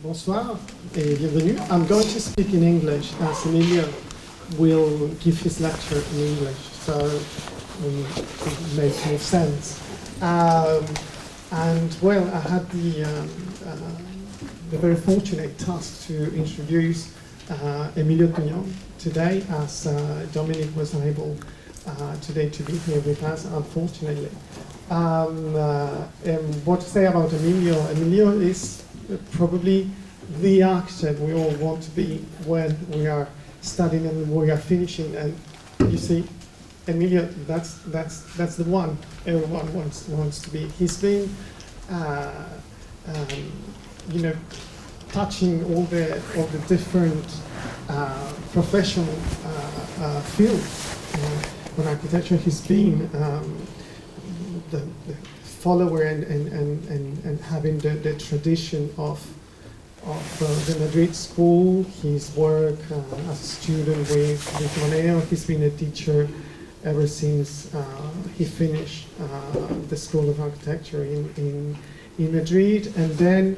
Bonsoir et bienvenue. I'm going to speak in English as Emilio will give his lecture in English, so it makes more sense. And well, I had the very fortunate task to introduce Emilio today, as Dominic was unable today to be here with us, unfortunately. What to say about Emilio? Emilio is probably the architect we all want to be when we are studying and we are finishing. And you see, Emilio, that's the one everyone wants to be. He's been, touching all the different professional fields. In architecture, he's been the follower and having the tradition of the Madrid school. His work as a student with Moneo. He's been a teacher ever since he finished the School of Architecture in Madrid, and then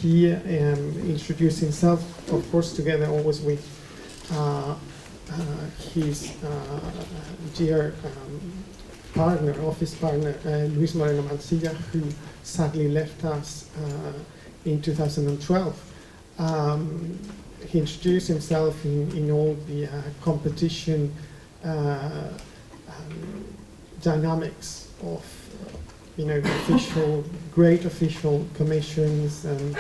he introduced himself, of course, together always with his dear office partner, Luis Moreno Mancilla, who sadly left us in 2012. He introduced himself in all the competition dynamics of great official commissions and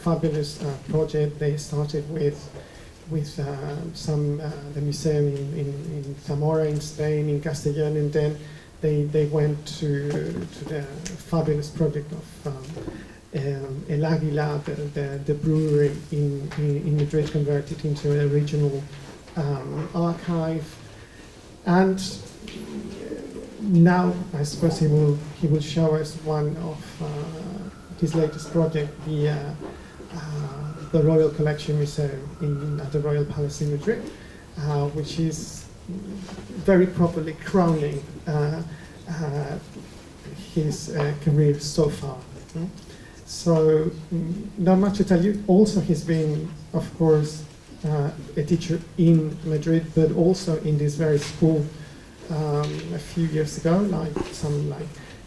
fabulous project they started with the museum in Zamora in Spain, in Castellón, and then they went to the fabulous project of El Águila, the brewery in Madrid, converted into a regional archive. And now I suppose he will show us one of his latest project, the Royal Collection Museum at the Royal Palace in Madrid, which is very properly crowning his career so far. So, not much to tell you. Also, he's been, of course, a teacher in Madrid, but also in this very school a few years ago, like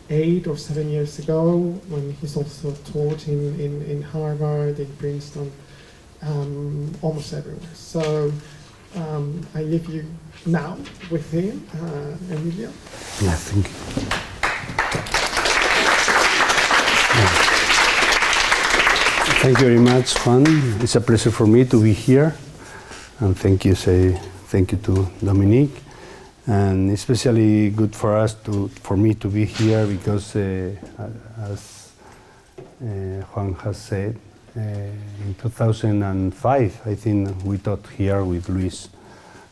8 or 7 years ago, when he's also taught in Harvard, in Princeton, almost everywhere. So I leave you now with him, Emilio. Yeah, thank you. Thank you very much, Juan. It's a pleasure for me to be here, and thank you to Dominique. And especially good for me to be here because, as Juan has said, in 2005, I think we taught here with Luis.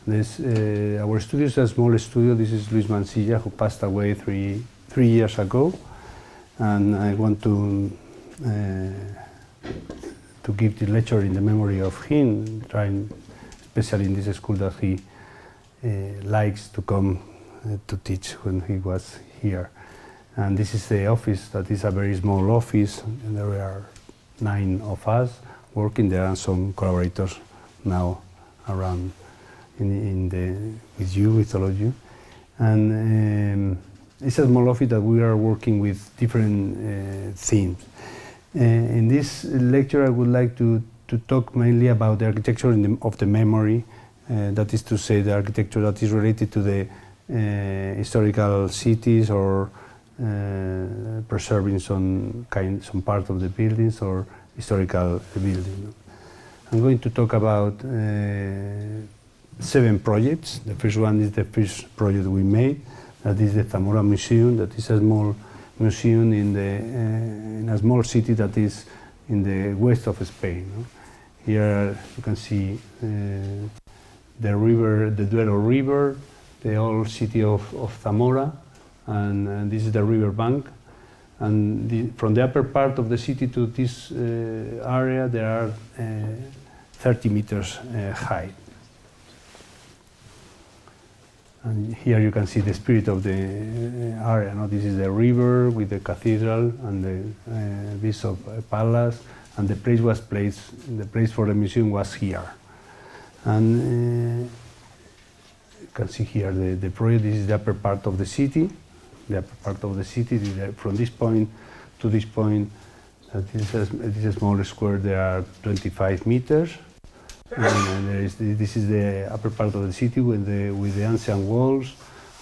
Our studio is a small studio. This is Luis Mancilla, who passed away three years ago, and I want to give the lecture in the memory of him, trying, especially in this school that he likes to come to teach when he was here. And this is the office, that is a very small office, and there are 9 of us working. There are some collaborators now around with all of you. And it's a small office that we are working with different themes. In this lecture, I would like to talk mainly about the architecture of the memory. That is to say, the architecture that is related to the historical cities, or preserving some part of the buildings or historical building. I'm going to talk about 7 projects. The first one is the first project we made. That is the Zamora Museum. That is a small museum in a small city that is in the west of Spain. Here you can see the river, the Duero River, the old city of Zamora, and this is the river bank. And from the upper part of the city to this area, there are 30 meters high. And here you can see the spirit of the area. This is the river with the cathedral and the Bishop Palace, and the place for the museum was here. And you can see here the project. This is the upper part of the city. The upper part of the city, from this point to this point, this is a small square, there are 25 meters. And this is the upper part of the city with the ancient walls,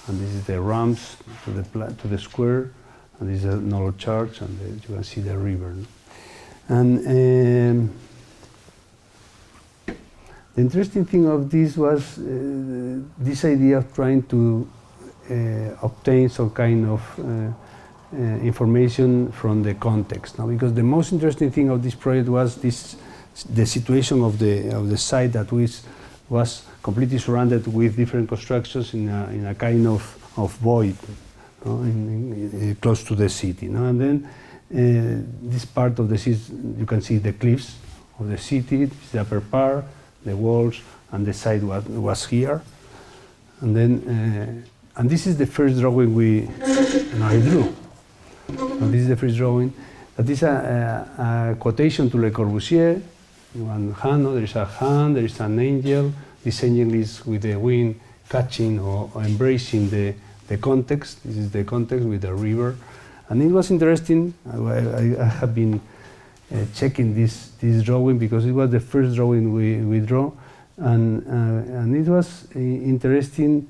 and this is the ramps to the square, and this is an old church, and you can see the river. And the interesting thing of this was this idea of trying to obtain some kind of information from the context. Now, because the most interesting thing of this project was the situation of the site that was completely surrounded with different constructions in a kind of void, close to the city. And then this part of the city, you can see the cliffs of the city, the upper part, the walls, and the site was here. And then, and this is the first drawing I drew. And this is the first drawing. That is a quotation to Le Corbusier. In one hand, there is a hand, there is an angel. This angel is with the wing catching or embracing the context. This is the context with the river. And it was interesting. I have been checking this drawing because it was the first drawing we draw. And it was interesting,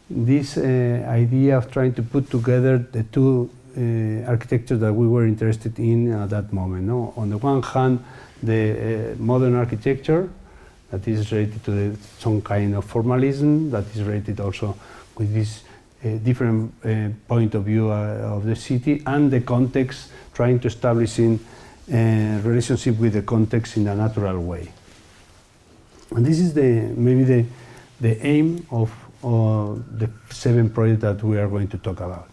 this idea of trying to put together the two architecture that we were interested in at that moment. No? On the one hand, the modern architecture that is related to some kind of formalism, that is related also with this different point of view of the city, and the context, trying to establish in relationship with the context in a natural way. And this is maybe the aim of the 7 projects that we are going to talk about.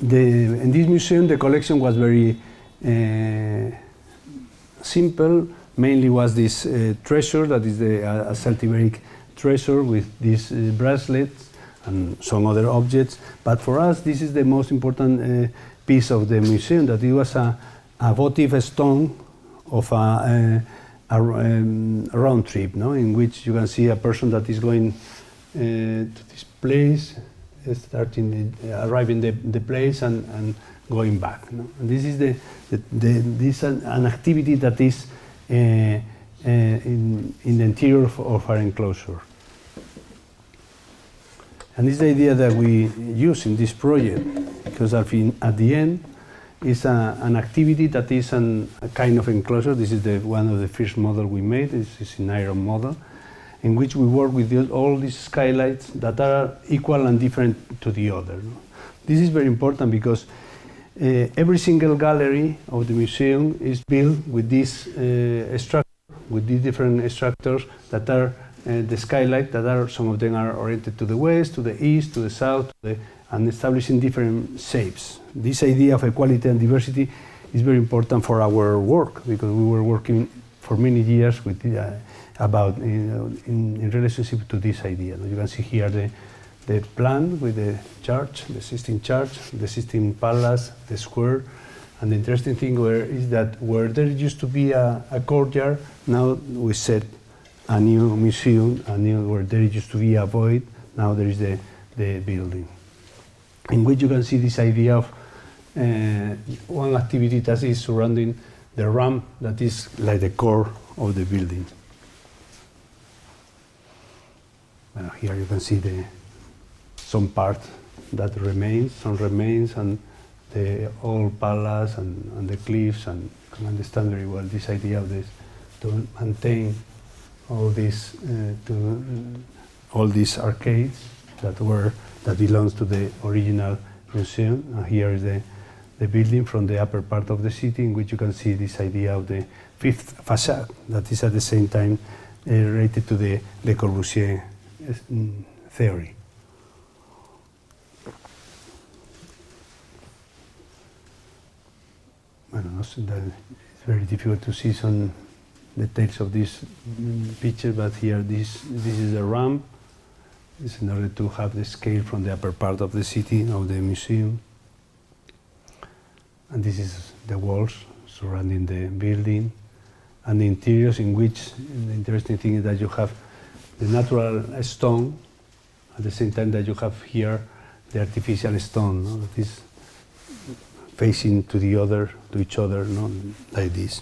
In this museum, the collection was very simple. Mainly was this treasure, that is a Celtic treasure with these bracelets and some other objects. But for us, this is the most important piece of the museum, that it was a votive stone of a round trip, no? In which you can see a person that is going to this place, arriving the place and going back. No? And this is an activity that is in the interior of our enclosure. And this is the idea that we use in this project, because at the end is an activity that is a kind of enclosure. This is one of the first model we made. This is an iron model, in which we work with all these skylights that are equal and different to the other. No? This is very important because every single gallery of the museum is built with this structure, with these different structures that are the skylight, that are, some of them are oriented to the west, to the east, to the south, and establishing different shapes. This idea of equality and diversity is very important for our work, because we were working for many years with about in relationship to this idea. You can see here the plan with the church, the Sistine Church, the Sistine Palace, the square. And the interesting thing is that where there used to be a courtyard, now we set a new museum, where there used to be a void, now there is the building. In which you can see this idea of one activity that is surrounding the ramp that is like the core of the building. Here you can see some part that remains, and the old palace and the cliffs, and you can understand very well this idea of this, to maintain all these arcades that belongs to the original museum. And here is the building from the upper part of the city, in which you can see this idea of the fifth facade that is at the same time related to the Le Corbusier theory. I don't know, so that it's very difficult to see some details of this picture, but here this is a ramp. This is in order to have the scale from the upper part of the city, of the museum. and this is the walls surrounding the building, and the interiors, in which the interesting thing is that you have the natural stone at the same time that you have here the artificial stone, no? That is facing to each other, no? Like this.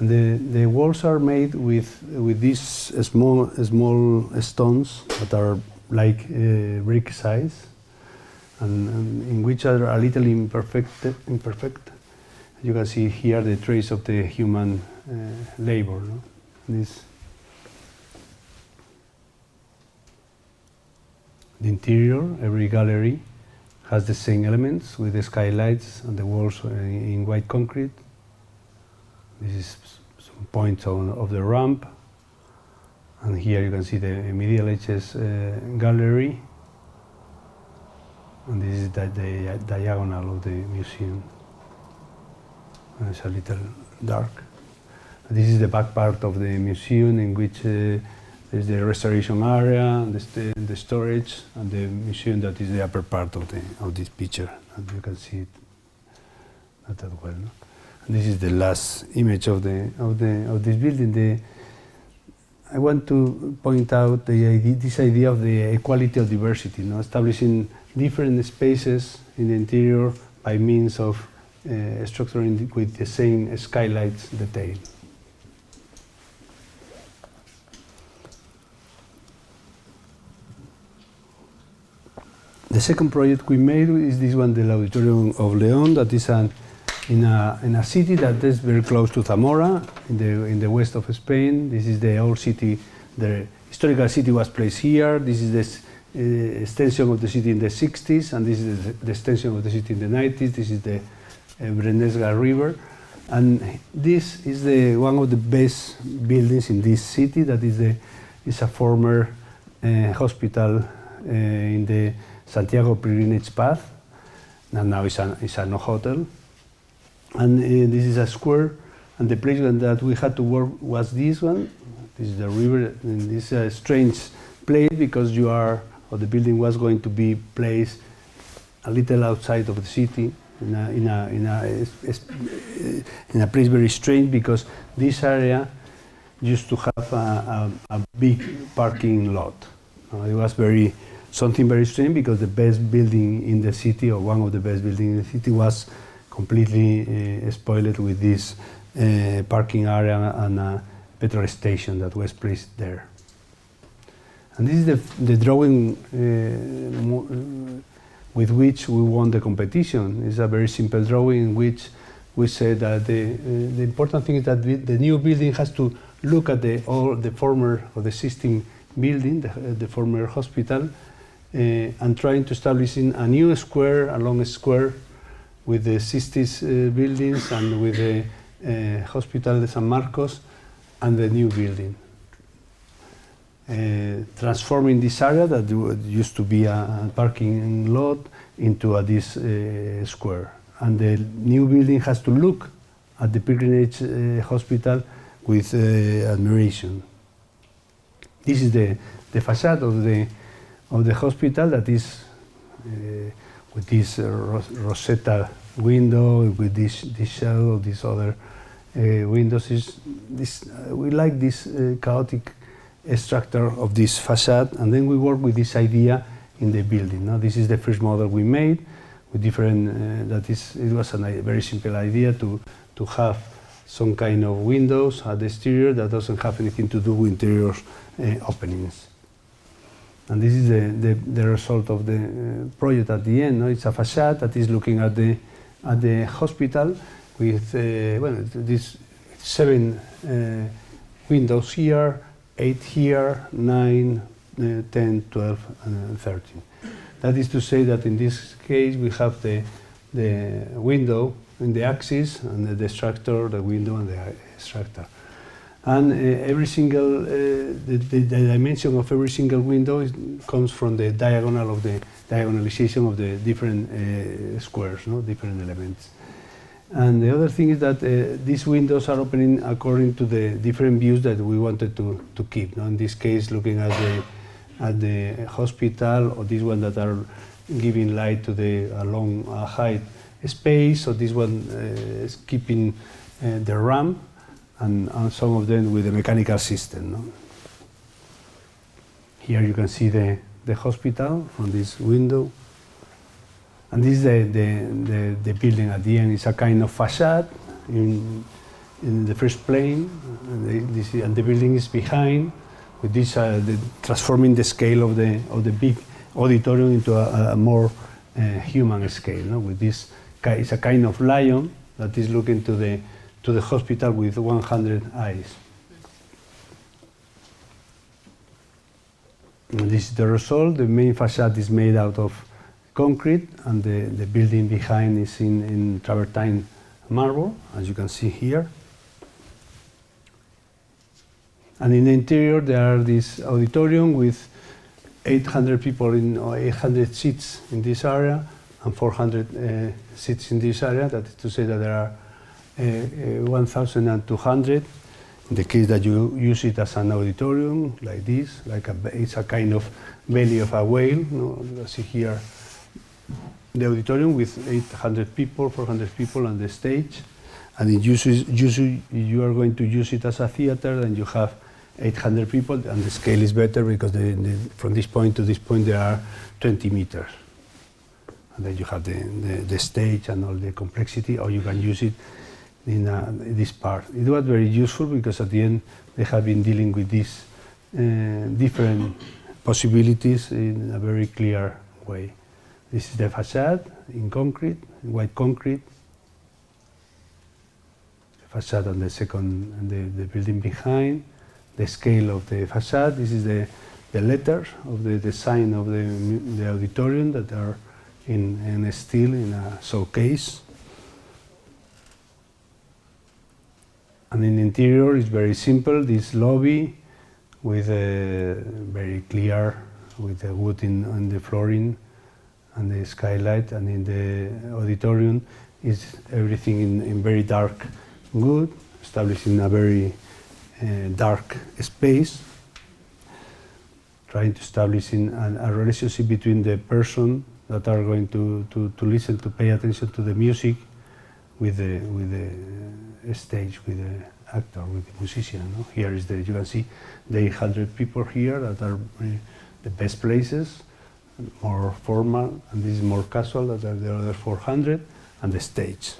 And the walls are made with these small stones that are like brick size, and in which are a little imperfect. You can see here the trace of the human labor. No? The interior, every gallery has the same elements with the skylights and the walls in white concrete. This is some points of the ramp, and here you can see the Middle Ages gallery, and this is the diagonal of the museum. And it's a little dark. This is the back part of the museum, in which there's the restoration area, the storage, and the museum that is the upper part of this picture. And you can see it not that well. No? And this is the last image of this building. I want to point out this idea of the equality of diversity, no? Establishing different spaces in the interior by means of structuring with the same skylights detail. The second project we made is this one, the Auditorium of León, that is in a city that is very close to Zamora, in the west of Spain. This is the old city. The historical city was placed here. This is the extension of the city in the 60s, and this is the extension of the city in the 90s. This is the Brennesga River, and this is one of the best buildings in this city. That is a former hospital in the Santiago pilgrimage path, and now it's a hotel. And this is a square, and the place that we had to work was this one. This is the river, and this is a strange place because the building was going to be placed a little outside of the city, in a place very strange, because this area used to have a big parking lot. It was something very strange, because the best building in the city, or one of the best buildings in the city, was completely spoiled with this parking area and a petrol station that was placed there. And this is the drawing with which we won the competition. It's a very simple drawing in which we say that the important thing is that the new building has to look at all the former or the existing building, the former hospital, and trying to establish a new square, a long square, with the 60s buildings and with the Hospital de San Marcos and the new building. Transforming this area that used to be a parking lot into this square. And the new building has to look at the pilgrimage hospital with admiration. This is the facade of the hospital, that is with this Rosetta window, with this shadow, these other windows. We like this chaotic structure of this facade, and then we work with this idea in the building. Now, this is the first model we made with different. It was a very simple idea to have some kind of windows at the exterior that doesn't have anything to do with interior openings. And this is the result of the project at the end. No? It's a facade that is looking at the hospital with these 7 windows here, 8 here, 9, 10, 12, and 13. That is to say that in this case we have the window in the axis, and the structure, the window, and the structure. And every single, the dimension of every single window comes from the diagonal of the diagonalization of the different squares, no? Different elements. And the other thing is that these windows are opening according to the different views that we wanted to keep. No? In this case, looking at at the hospital, or this one that are giving light to the long height space, or this one is keeping the ramp, and some of them with the mechanical system. No? Here you can see the hospital from this window. And this is the building at the end. It's a kind of facade in the first plane, and the building is behind, with this transforming the scale of the big auditorium into a more human scale. No? With this, it's a kind of lion that is looking to the hospital with 100 eyes. And this is the result. The main facade is made out of concrete, and the building behind is in travertine marble, as you can see here. And in the interior, there are this auditorium with 800 people or 800 seats in this area, and 400 seats in this area. That is to say that there are 1,200. In the case that you use it as an auditorium, like this, it's a kind of belly of a whale. You know, see here the auditorium with 800 people, 400 people on the stage. And usually you are going to use it as a theater, and you have 800 people, and the scale is better because from this point to this point there are 20 meters. And then you have the stage and all the complexity, or you can use it in this part. It was very useful because at the end they have been dealing with these different possibilities in a very clear way. This is the facade in concrete, in white concrete. The facade on the second, and the building behind. The scale of the facade. This is the letters of the design of the auditorium that are in steel in a showcase. And in the interior is very simple. This lobby with very clear, with the wood on the flooring and the skylight, and in the auditorium is everything in very dark wood, establishing a very dark space, trying to establish a relationship between the person that are going to listen, to pay attention to the music, with the stage, with the actor, with the musician. No? Here is you can see the 800 people here that are the best places, more formal, and this is more casual, that are the other 400, and the stage.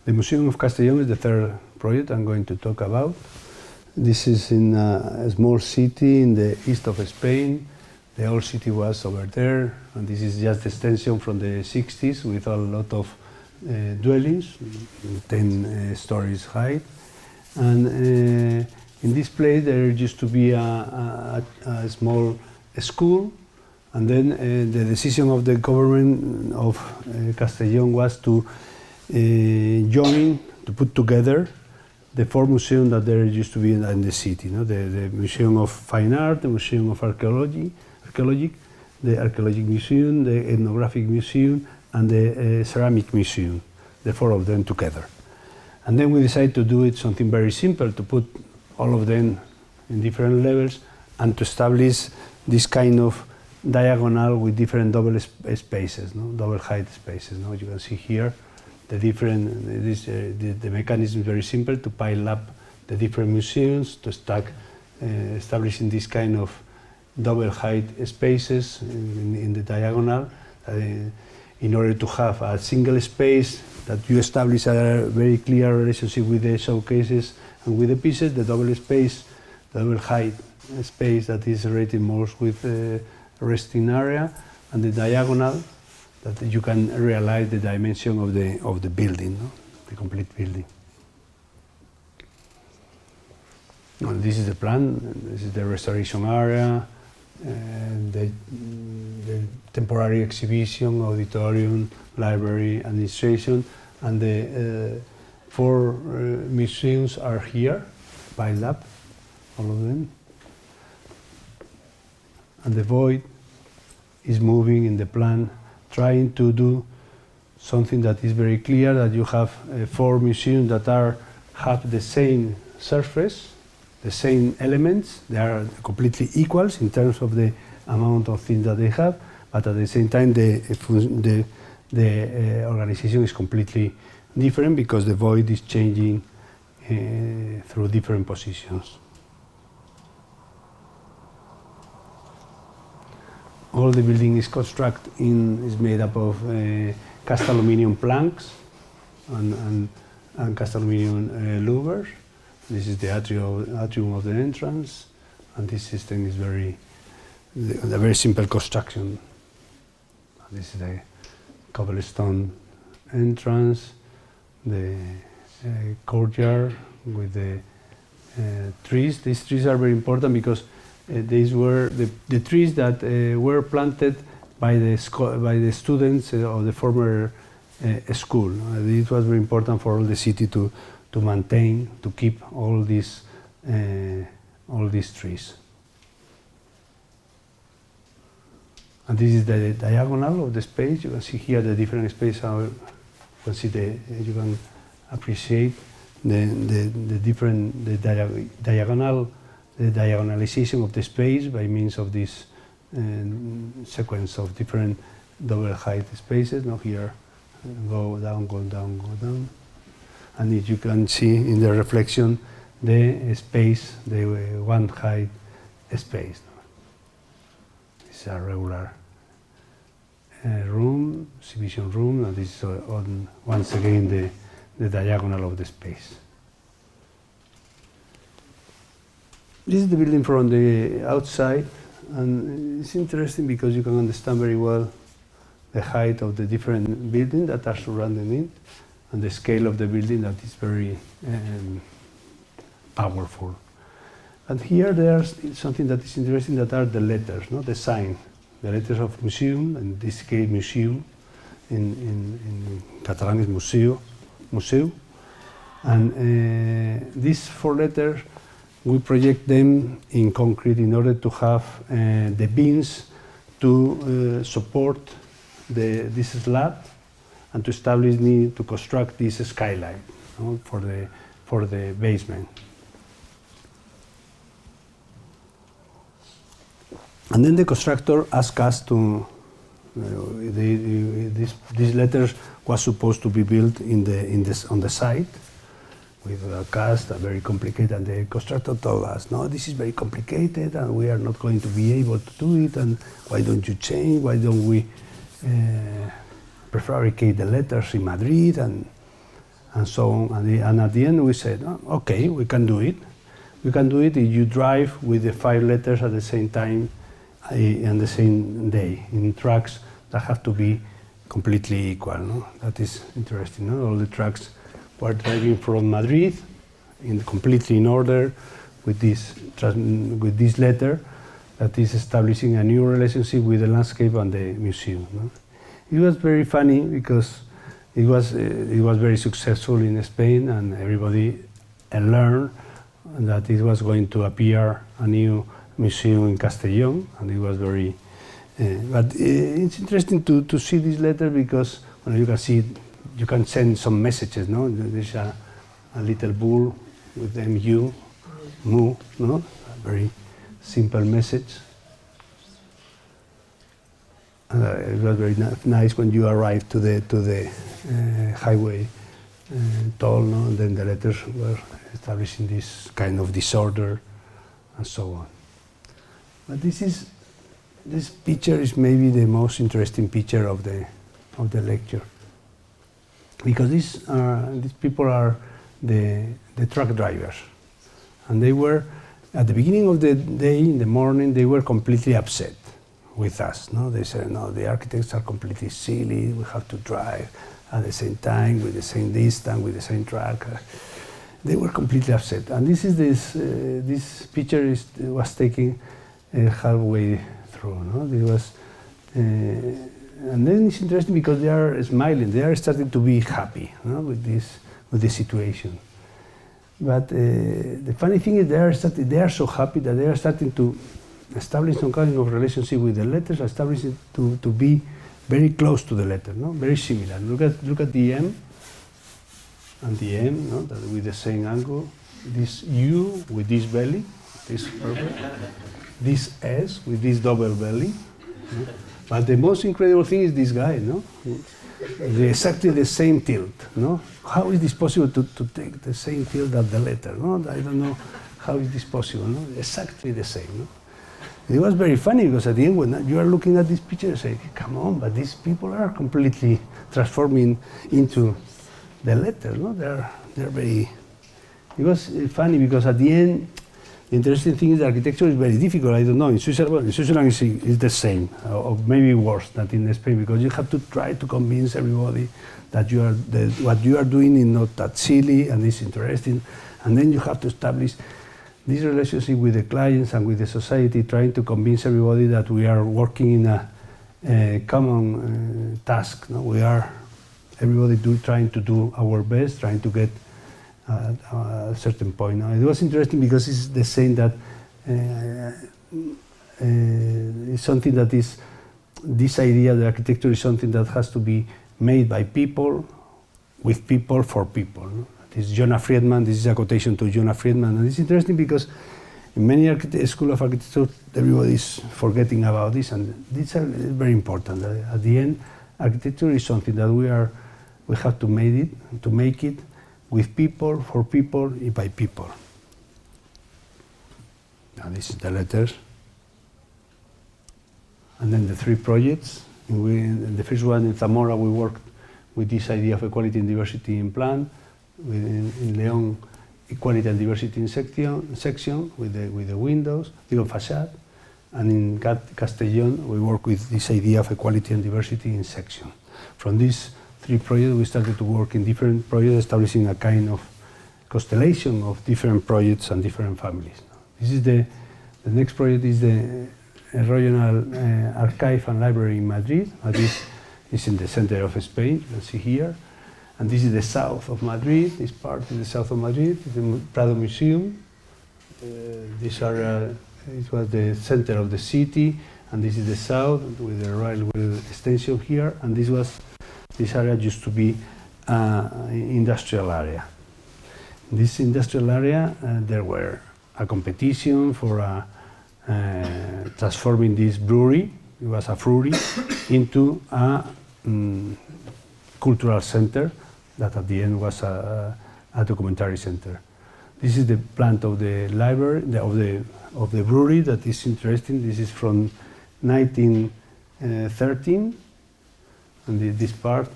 The Museum of Castellón is the third project I'm going to talk about. This is in a small city in the east of Spain. The old city was over there, and this is just the extension from the 60s with a lot of dwellings, 10 stories high. And in this place there used to be a small school, and then the decision of the government of Castellón was to to put together the 4 museums that there used to be in the city. No? The Museum of Fine Art, the Museum of Archaeology, the Archaeological Museum, the Ethnographic Museum, and the Ceramic Museum, the 4 of them together. And then we decided to do it something very simple, to put all of them in different levels and to establish this kind of diagonal with different double spaces, no? Double height spaces. No? You can see here the different, the mechanism is very simple, to pile up the different museums, to stack, establishing this kind of double height spaces in the diagonal, in order to have a single space that you establish a very clear relationship with the showcases and with the pieces, the double space, the double height space that is rated most with resting area, and the diagonal that you can realize the dimension of the building, no? The complete building. Well, this is the plan. This is the restoration area, the temporary exhibition, auditorium, library, administration, and the 4 museums are here, piled up, all of them. And the void is moving in the plan, trying to do something that is very clear, that you have 4 museums that have the same surface, the same elements. They are completely equals in terms of the amount of things that they have, but at the same time the organization is completely different because the void is changing through different positions. All the building is is made up of cast aluminum planks and cast aluminum louvers. This is the atrium of the entrance, and this system is a very simple construction. This is the cobblestone entrance, the courtyard with the trees. These trees are very important because these were the trees that were planted by the students of the former school. It was very important for all the city to maintain, to keep all these trees. And this is the diagonal of the space. You can see here the different space. You can appreciate the diagonalization of the space by means of this sequence of different double height spaces. Now here, go down, go down, go down. And you can see in the reflection the space, the one height space. It's a regular room, exhibition room, and this is once again the diagonal of the space. This is the building from the outside, and it's interesting because you can understand very well the height of the different buildings that are surrounding it, and the scale of the building that is very powerful. And here there's something that is interesting, that are the letters, no? The sign, the letters of museum, in this case museum, in Catalan is museo. And these 4 letters, we project them in concrete in order to have the beams to support this slab and to to construct this skylight, no, for the basement. And then the constructor asked us to, these letters was supposed to be built on the site with a cast, very complicated, and the constructor told us, no, this is very complicated and we are not going to be able to do it, and why don't you change, why don't we prefabricate the letters in Madrid, and so on. And at the end we said, oh, okay, we can do it. We can do it if you drive with the 5 letters at the same time on the same day in trucks that have to be completely equal. No? That is interesting. No? All the trucks were driving from Madrid completely in order with this letter that is establishing a new relationship with the landscape and the museum. No? It was very funny because it was very successful in Spain, and everybody learned that it was going to appear a new museum in Castellón, and it was very. But it's interesting to see this letter because you can see, you can send some messages. No, there's a little bull with mu, no, a very simple message. It was very nice when you arrived to the highway toll, no? And then the letters were establishing this kind of disorder and so on. But this picture is maybe the most interesting picture of the lecture, because these people are the truck drivers, and they were at the beginning of the day, in the morning, they were completely upset with us. No, they said, no, the architects are completely silly. We have to drive at the same time, with the same distance, with the same truck. They were completely upset. And this picture was taken halfway through. No? It was, and then it's interesting because they are smiling. They are starting to be happy, no? with this situation. But the funny thing is, they are so happy that they are starting to establish some kind of relationship with the letters, establishing to be very close to the letter, no? Very similar. Look at the M and the M, no? That with the same angle. This U with this belly, this purple. This S with this double belly. No? But the most incredible thing is this guy, no? Exactly the same tilt, no? How is this possible to take the same tilt as the letter, no? I don't know how is this possible, no? Exactly the same, no? It was very funny because at the end when you are looking at this picture, you say, come on, but these people are completely transforming into the letter, no? They're very... It was funny because at the end, the interesting thing is the architecture is very difficult. I don't know. In Switzerland it's the same, or maybe worse than in Spain, because you have to try to convince everybody that what you are doing is not that silly and it's interesting. And then you have to establish this relationship with the clients and with the society, trying to convince everybody that we are working in a common task. No? We are, everybody trying to do our best, trying to get a certain point. Now, it was interesting because it's the same that it's something that is, this idea that architecture is something that has to be made by people, with people, for people. No? This is Jonah Friedman, this is a quotation to Jonah Friedman, and it's interesting because in many schools of architecture, everybody is forgetting about this, and this is very important. At the end, architecture is something that we have to make it with people, for people, by people. Now this is the letters. And then the three projects. In the first one in Zamora, we worked with this idea of equality and diversity in plan. In León, equality and diversity in section with the windows, the facade. And in Castellón, we work with this idea of equality and diversity in section. From these three projects, we started to work in different projects, establishing a kind of constellation of different projects and different families. This is the next project is the regional archive and library in Madrid. Madrid is in the center of Spain, you can see here. And this is the south of Madrid. This part is the south of Madrid, the Prado Museum. These are, it was the center of the city, and this is the south with the railway extension here. And this area used to be industrial area. In this industrial area, there were a competition for transforming this brewery, it was a brewery, into a cultural center that at the end was a documentary center. This is the plant of the library, of the brewery that is interesting. This is from 1913. And this part,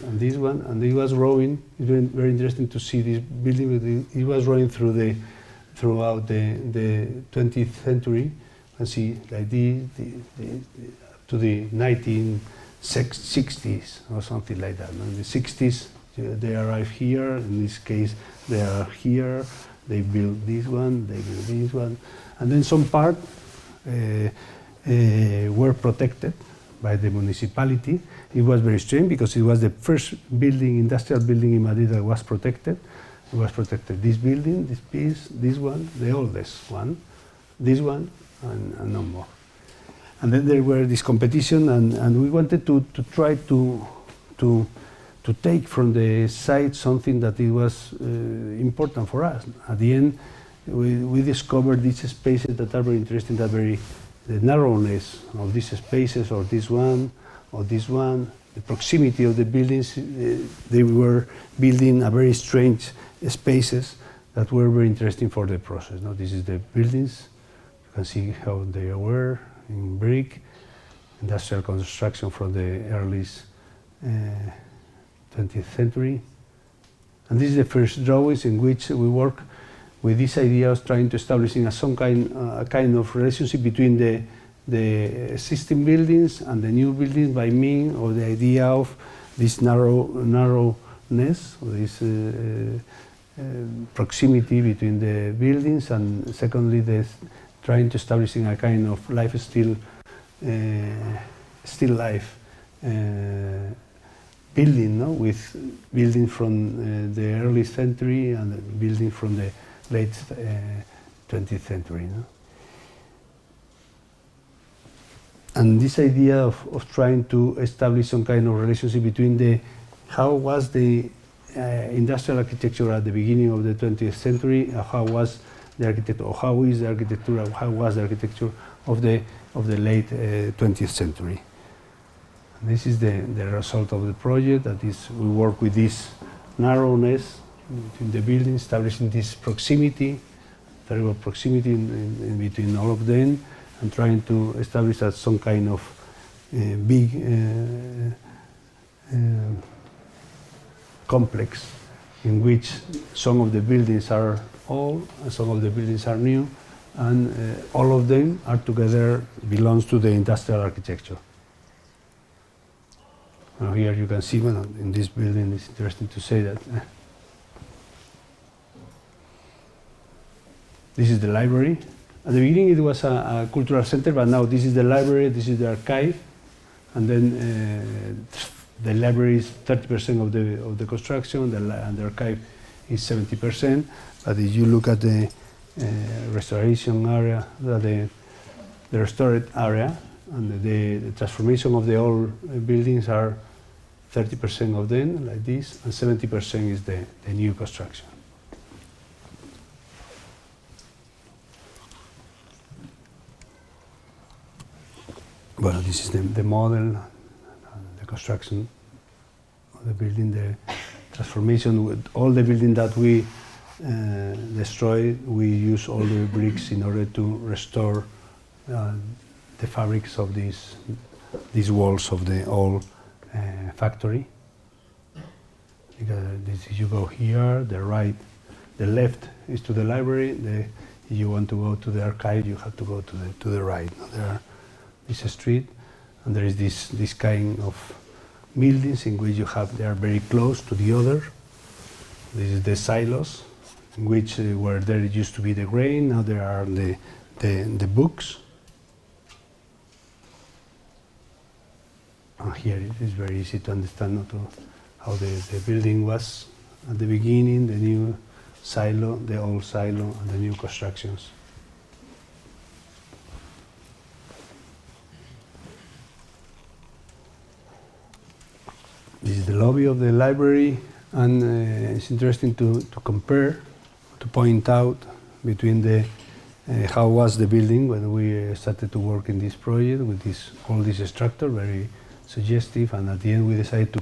and this one, and it was growing. It's very interesting to see this building. It was growing throughout the 20th century. You can see like this, to the 1960s or something like that. In the 60s, they arrived here. In this case, they are here. They built this one. They built this one, and then some part were protected by the municipality. It was very strange because it was the first building, industrial building in Madrid that was protected. It was protected. This building, this piece, this one, the oldest one, this one, and no more. And then there were this competition, and we wanted to try to take from the site something that it was important for us. At the end, we discovered these spaces that are very interesting, the narrowness of these spaces, or this one, the proximity of the buildings. They were building a very strange spaces that were very interesting for the process. Now, this is the buildings. You can see how they were in brick, industrial construction from the early 20th century. And this is the first drawings in which we work with this idea of trying to establishing a kind of relationship between the existing buildings and the new buildings by means of the idea of this narrowness, or this proximity between the buildings, and secondly, trying to establishing a kind of still life building, no? With building from the early century and building from the late 20th century. No? And this idea of trying to establish some kind of relationship between how was the industrial architecture at the beginning of the 20th century, how was the architecture, or how is the architecture, or how was the architecture of the late 20th century. And this is the result of the project. That is, we work with this narrowness between the buildings, establishing this proximity, terrible proximity in between all of them, and trying to establish that some kind of big complex in which some of the buildings are old and some of the buildings are new, and all of them are together belongs to the industrial architecture. Now here you can see, well, in this building, it's interesting to say that this is the library. At the beginning it was a cultural center, but now this is the library, this is the archive, and then the library is 30% of the construction, and the archive is 70%. But if you look at the restoration area, the restored area, and the transformation of the old buildings are 30% of them, like this, and 70% is the new construction. Well, this is the model, the construction of the building, the transformation. With all the building that we destroyed, we use all the bricks in order to restore the fabrics of these walls of the old factory. Because you go here, the left is to the library. If you want to go to the archive, you have to go to the right. There is a street, and there is this kind of buildings in which they are very close to the other. This is the silos, in which where there used to be the grain. Now there are the books. Here it is very easy to understand how the building was at the beginning, the new silo, the old silo, and the new constructions. This is the lobby of the library, and it's interesting to compare, to point out between how was the building when we started to work in this project with all this structure, very suggestive, and at the end we decided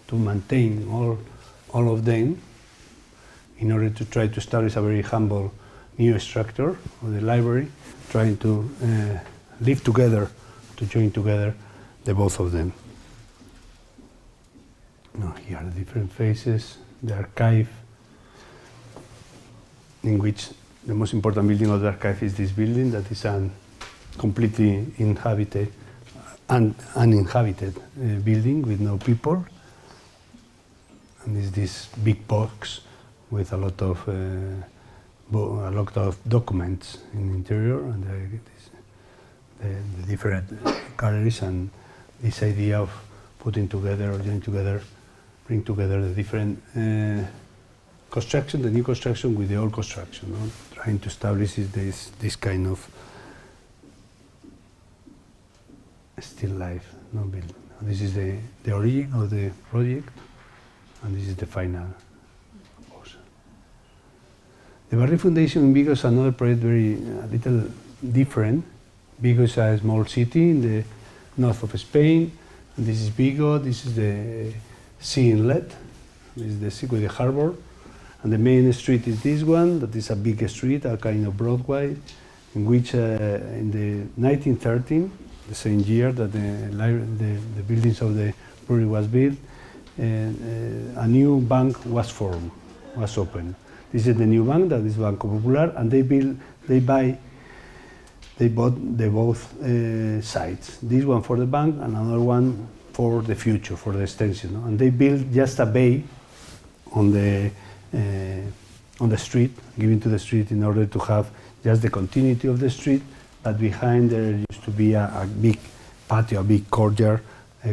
to maintain all of them in order to try to establish a very humble new structure of the library, trying to live together, to join together the both of them. Now here are the different phases, the archive, in which the most important building of the archive is this building that is completely uninhabited building with no people. And is this big box with a lot of documents in the interior, and the different galleries, and this idea of putting together or joining together, bring together the different construction, the new construction with the old construction, no? Trying to establish this kind of still life, no building. This is the origin of the project, and this is the final proposal. The Barrio Foundation in Vigo is another project a little different. Vigo is a small city in the north of Spain, and this is Vigo. This is the sea inlet. This is the sea with the harbor, and the main street is this one. That is a big street, a kind of Broadway, in which in the 1913, the same year that the buildings of the brewery was built, a new bank was opened. This is the new bank, that is Banco Popular, and they bought both sites. This one for the bank and another one for the future, for the extension. No? And they built just a bay on the street, given to the street in order to have just the continuity of the street, but behind there used to be a big patio, a big courtyard,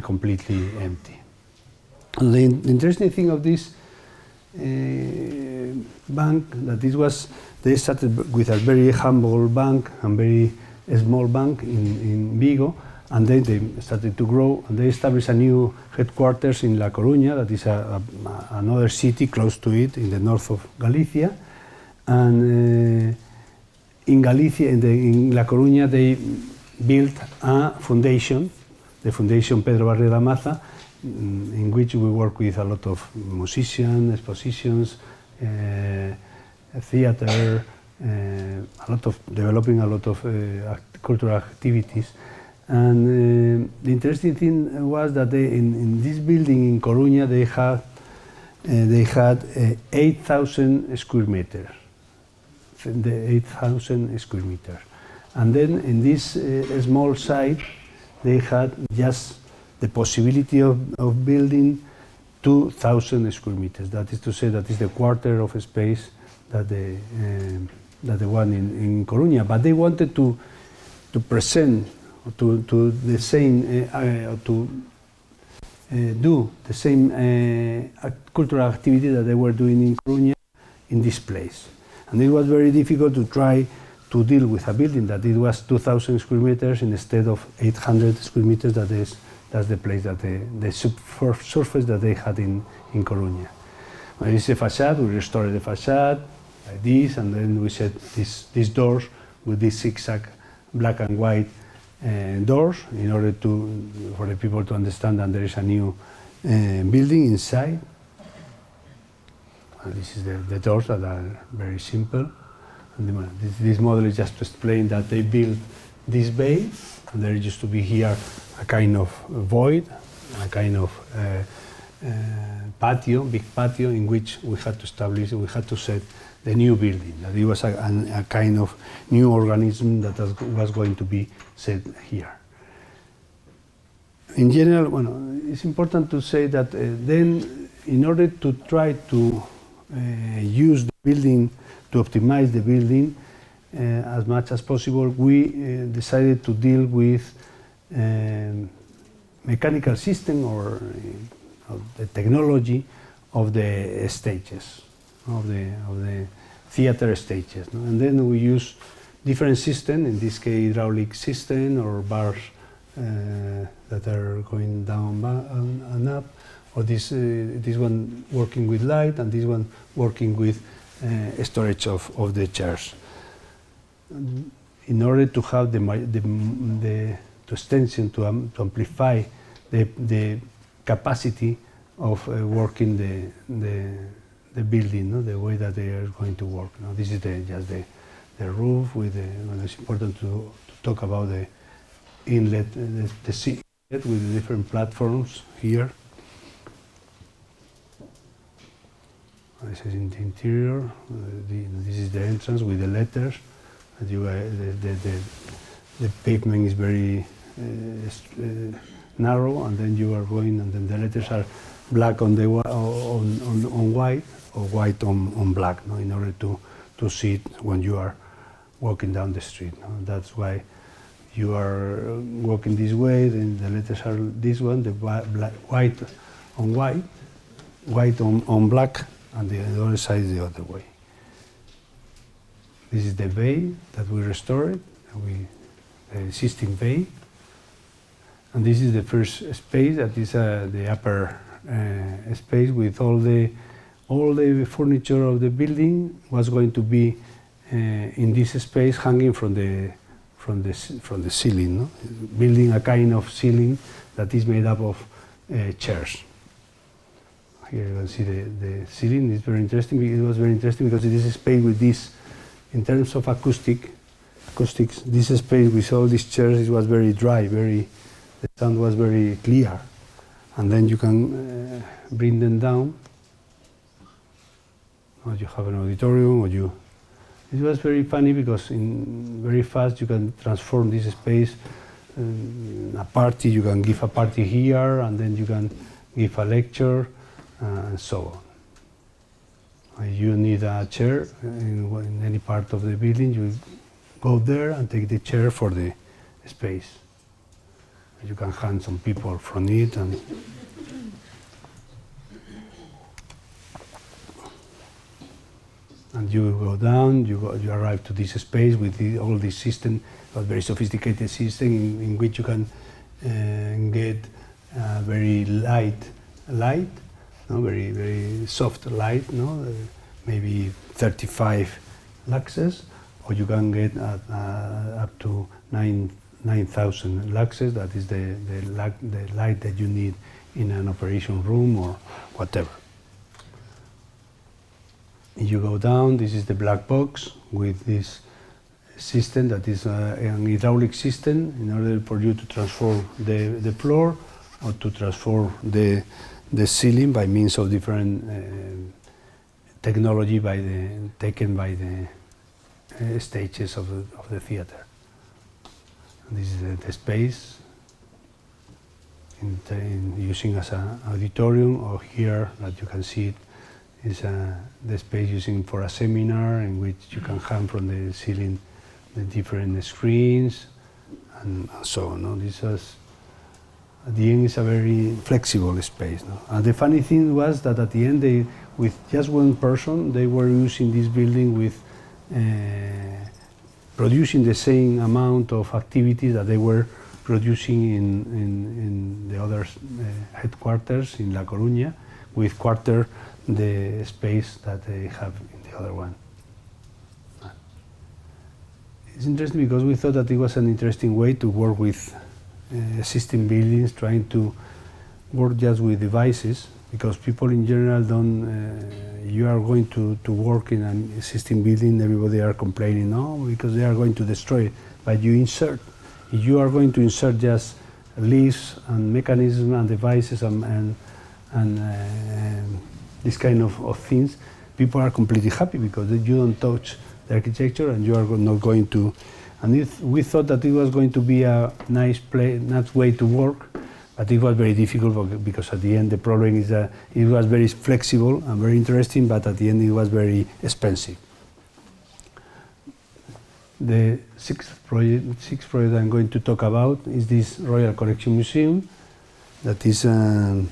completely empty. And the interesting thing of this bank, that they started with a very humble bank and very small bank in Vigo, and then they started to grow, and they established a new headquarters in La Coruña, that is another city close to it in the north of Galicia. And in Galicia, in La Coruña, they built a foundation, the Foundation Pedro Barriera Maza, in which we work with a lot of musicians, expositions, theater, developing a lot of cultural activities. And the interesting thing was that in this building in Coruña they had 8,000 square meters. 8,000 square meters. And then in this small site they had just the possibility of building 2,000 square meters. That is to say, that is the quarter of space that the one in Coruña. But they wanted to present to the same do the same cultural activity that they were doing in Coruña in this place. And it was very difficult to try to deal with a building that it was 2,000 square meters instead of 800 square meters. That's the place that the surface that they had in Coruña. Well, it's a facade. We restored the facade like this, and then we set these doors with this zigzag black and white doors in order for the people to understand that there is a new building inside. And this is the doors that are very simple. And this model is just to explain that they built this bay, and there used to be here a kind of void, a kind of patio, big patio, in which we had to set the new building. That it was a kind of new organism that was going to be set here. In general, it's important to say that then, in order to try to use the building, to optimize the building as much as possible, we decided to deal with mechanical system or the technology of the stages, of the theater stages. No? And then we use different systems, in this case hydraulic system or bars that are going down and up, or this one working with light and this one working with storage of the chairs. In order to have the extension to amplify the capacity of working the building, no? The way that they are going to work. No? This is just the roof with it's important to talk about the inlet, the sea inlet with the different platforms here. This is in the interior. This is the entrance with the letters. The pavement is very narrow, and then you are going, and then the letters are black on white, or white on black, no? In order to see it when you are walking down the street. No? That's why you are walking this way, then the letters are this one, the white on white, white on black, and the other side is the other way. This is the bay that we restored, the existing bay. And this is the first space, that is the upper space with all the furniture of the building was going to be in this space, hanging from the ceiling, no? Building a kind of ceiling that is made up of chairs. Here you can see the ceiling. It's very interesting. It was very interesting because it is a space with this, in terms of acoustics, this space with all these chairs, it was very dry, the sound was very clear. And then you can bring them down, or you have an auditorium, it was very funny because very fast you can transform this space. A party, you can give a party here, and then you can give a lecture, and so on. You need a chair in any part of the building, you go there and take the chair for the space. You can hand some people from it, and you go down, you arrive to this space with all this system, a very sophisticated system in which you can get very light, no, very soft light, no, maybe 35 luxes, or you can get up to 9,000 luxes. That is the light that you need in an operation room or whatever. You go down. This is the black box with this system that is an hydraulic system in order for you to transform the floor or to transform the ceiling by means of different technology taken by the stages of the theater. And this is the space using as an auditorium, or here that you can see it is the space using for a seminar in which you can hang from the ceiling the different screens and so on. No? This was, at the end, is a very flexible space. No? And the funny thing was that at the end, with just one person, they were using this building with producing the same amount of activities that they were producing in the other headquarters in La Coruña, with quarter the space that they have in the other one. It's interesting because we thought that it was an interesting way to work with existing buildings, trying to work just with devices, because people in general don't, you are going to work in an existing building, everybody are complaining, no, because they are going to destroy it, but you insert. If you are going to insert just lifts and mechanisms and devices and this kind of things, people are completely happy because you don't touch the architecture and you are not going to. And we thought that it was going to be a nice way to work, but it was very difficult because at the end the problem is that it was very flexible and very interesting, but at the end it was very expensive. The sixth project I'm going to talk about is this Royal Connection Museum that is in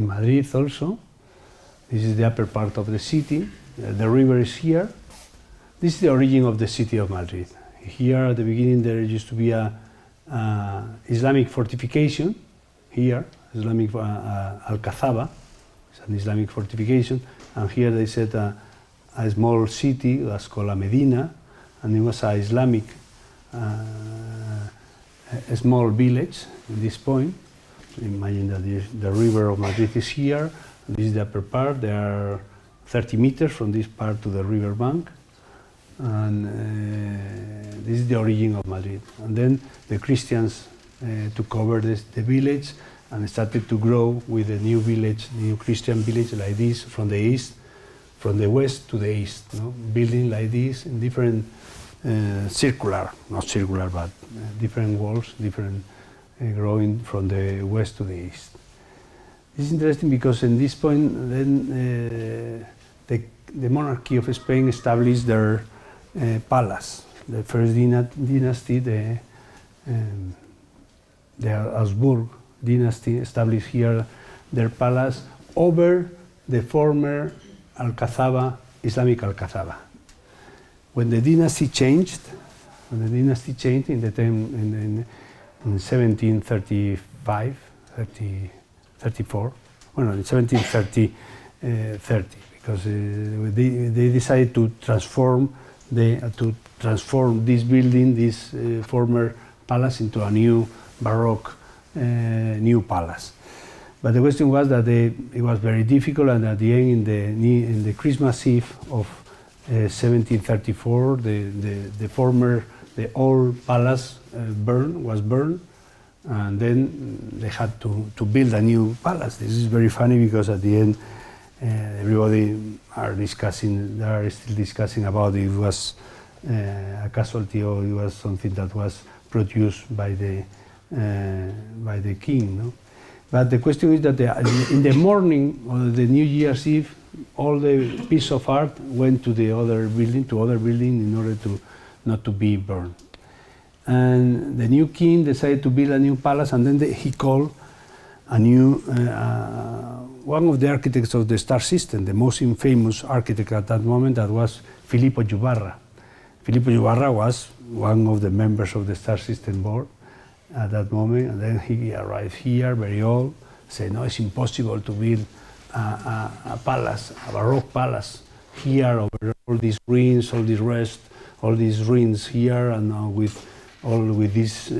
Madrid also. This is the upper part of the city. The river is here. This is the origin of the city of Madrid. Here at the beginning there used to be a Islamic fortification. Here, Islamic Alcazaba, it's an Islamic fortification, and here they set a small city that's called a Medina, and it was an Islamic a small village at this point. Imagine that the river of Madrid is here. This is the upper part. There are 30 meters from this part to the river bank, and this is the origin of Madrid. And then the Christians took over the village and started to grow with a new village, new Christian village like this from the east, from the west to the east, no? Building like this in different circular, not circular, but different walls, different growing from the west to the east. This is interesting because in this point, then the monarchy of Spain established their palace. The first dynasty, the Habsburg dynasty, established here their palace over the former Alcazaba, Islamic Alcazaba. When the dynasty changed, in the time in 1735, 34, well, no, in 1730, because they decided to transform this building, this former palace, into a new Baroque new palace. But the question was that it was very difficult, and at the end, in the Christmas Eve of 1734, the old palace was burned, and then they had to build a new palace. This is very funny because at the end, everybody they are still discussing about if it was a casualty or it was something that was produced by the king. No? But the question is that in the morning of the New Year's Eve, all the piece of art went to the other building, in order to not to be burned. And the new king decided to build a new palace, and then he called a new one of the architects of the star system, the most famous architect at that moment, that was Filippo Juvarra. Filippo Juvarra was one of the members of the star system board, at that moment, and then he arrived here, very old, said, no, it's impossible to build a palace, a Baroque palace, here over all these ruins, all this rest, all these ruins here, and with this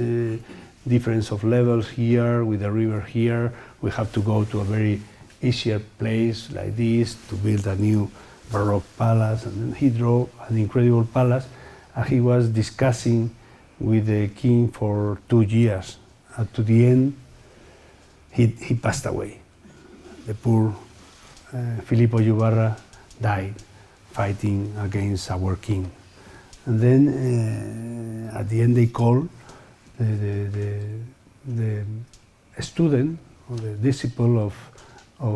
difference of levels here, with the river here, we have to go to a very easier place like this to build a new Baroque palace. And then he drew an incredible palace, and he was discussing with the king for 2 years. And to the end, he passed away. The poor Filippo Juvarra died fighting against our king. And then at the end they called the student or the disciple of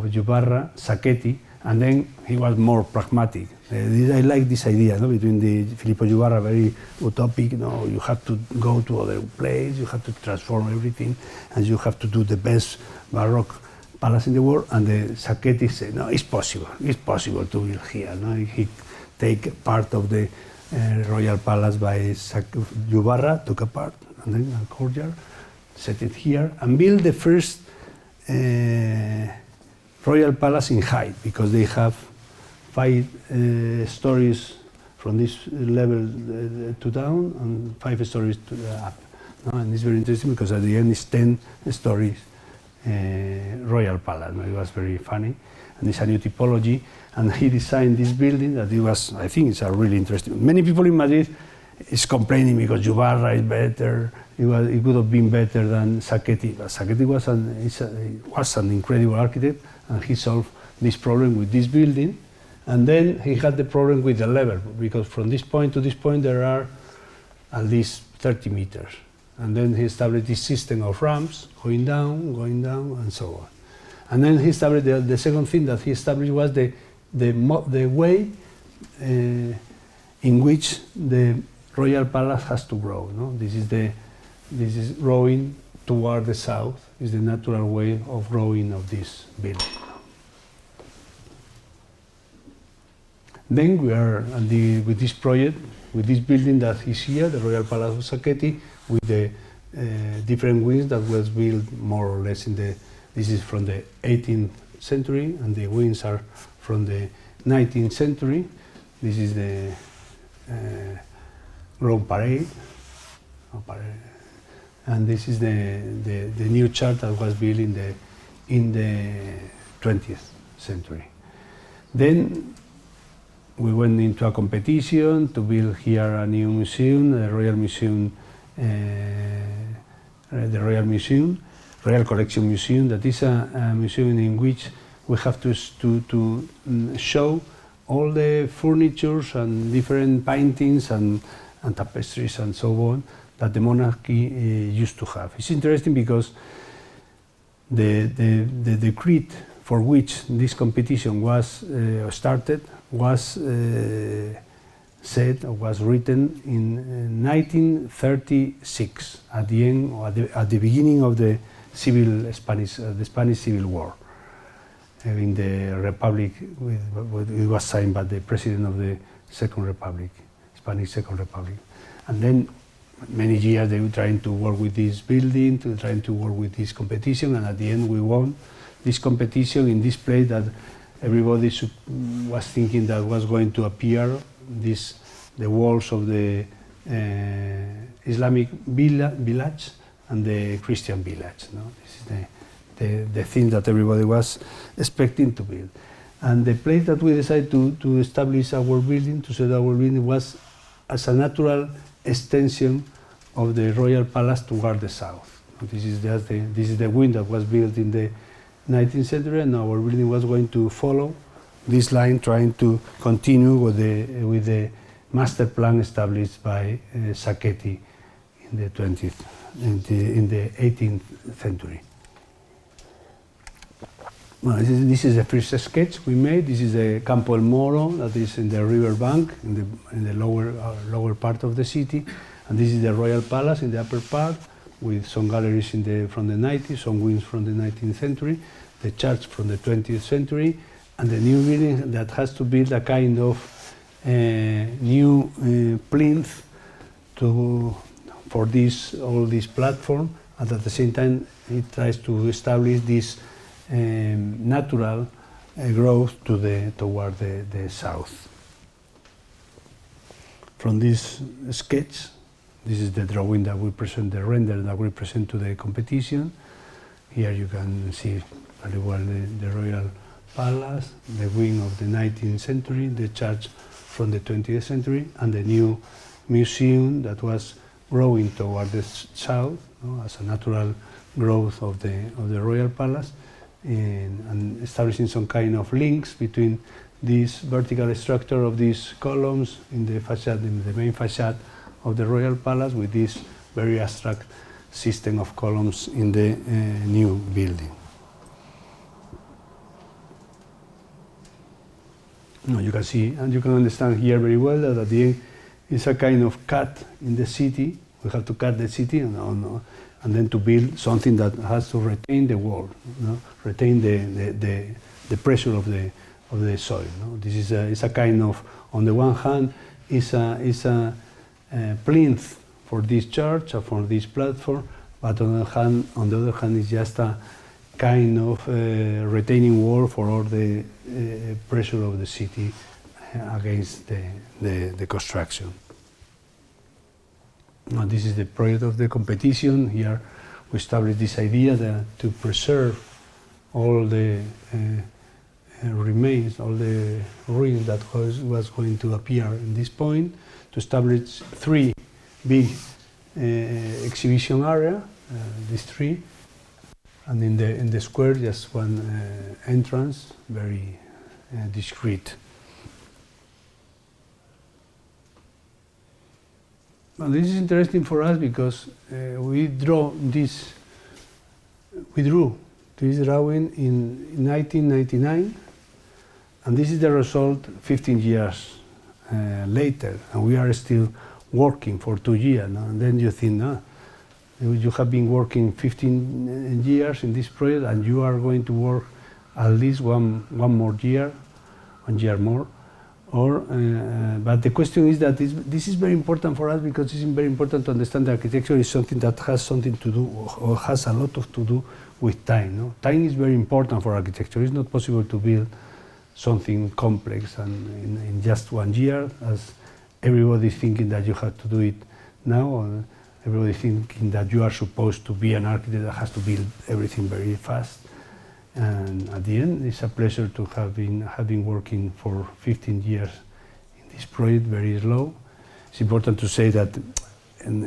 Juvarra, Sacchetti, and then he was more pragmatic. I like this idea, no, between the Filippo Juvarra, very utopic, you have to go to other place, you have to transform everything, and you have to do the best Baroque palace in the world, and the Sacchetti said, no, it's possible to build here. No? He take part of the royal palace by Juvarra, took a part, and then a courtyard, set it here, and built the first royal palace in height, because they have 5 stories from this level to down, and 5 stories to up. No? And it's very interesting because at the end it's 10 stories royal palace. No? It was very funny, and it's a new typology. And he designed this building that it was, I think it's a really interesting. Many people in Madrid is complaining because Juvarra is better. It could have been better than Sacchetti. But Sacchetti was an incredible architect, and he solved this problem with this building. And then he had the problem with the level, because from this point to this point there are at least 30 meters. And then he established this system of ramps, going down, and so on. And then he established, the second thing that he established was the way in which the royal palace has to grow. No? This is growing toward the south, is the natural way of growing of this building. Then we are with this project, with this building that is here, the Royal Palace of Sacchetti, with the different wings that was built more or less this is from the 18th century, and the wings are from the 19th century. This is the Rome Parade, and this is the new church that was built in the 20th century. Then we went into a competition to build here a new museum, the Royal Museum, Royal Collection Museum. That is a museum in which we have to show all the furnitures and different paintings and tapestries and so on that the monarchy used to have. It's interesting because the decree for which this competition was started was was written in 1936 at the end, or at the beginning of the Spanish Civil War. In the Republic, it was signed by the president of the Second Republic, Spanish Second Republic. And then many years they were trying to work with this building, trying to work with this competition, and at the end we won this competition in this place that everybody was thinking that was going to appear the walls of the Islamic village and the Christian village. No? This is the thing that everybody was expecting to build. And the place that we decided to establish our building, to set our building, was as a natural extension of the royal palace toward the south. This is the wing that was built in the 19th century, and our building was going to follow this line, trying to continue with the master plan established by Sacchetti in the 18th century. Well, this is the first sketch we made. This is the Campo El Moro, that is in the river bank, in the lower part of the city, and this is the Royal Palace in the upper part, with some galleries from the 90s, some wings from the 19th century, the church from the 20th century, and the new building that has to build a kind of new plinth for all this platform, and at the same time it tries to establish this natural growth toward the south. From this sketch, this is the drawing that we present, the render that we present to the competition. Here you can see very well the Royal Palace, the wing of the 19th century, the church from the 20th century, and the new museum that was growing toward the south, as a natural growth of the Royal Palace, and establishing some kind of links between this vertical structure of these columns in the facade, in the main facade of the Royal Palace, with this very abstract system of columns in the new building. No, you can see and you can understand here very well that at the end it's a kind of cut in the city. We have to cut the city and then to build something that has to retain the wall, retain the pressure of the soil. This is it's a kind of, on the one hand, is a plinth for this church or for this platform, but on the other hand, it's just a kind of retaining wall for all the pressure of the city against the construction. Now, this is the project of the competition. Here we established this idea to preserve all the remains, all the ruins that was going to appear in this point, to establish 3 big exhibition area, these 3, and in the square just one entrance, very discreet. Well, this is interesting for us because we drew this drawing in 1999, and this is the result 15 years later, and we are still working for 2 years. And then you think, you have been working 15 years in this project, and you are going to work at least one more year, 1 year more. But the question is that this is very important for us because it's very important to understand that architecture is something that has something to do, or has a lot to do with time. Time is very important for architecture. It's not possible to build something complex and in just 1 year, as everybody is thinking that you have to do it now, or everybody is thinking that you are supposed to be an architect that has to build everything very fast. And at the end, it's a pleasure to have been working for 15 years in this project, very slow. It's important to say that on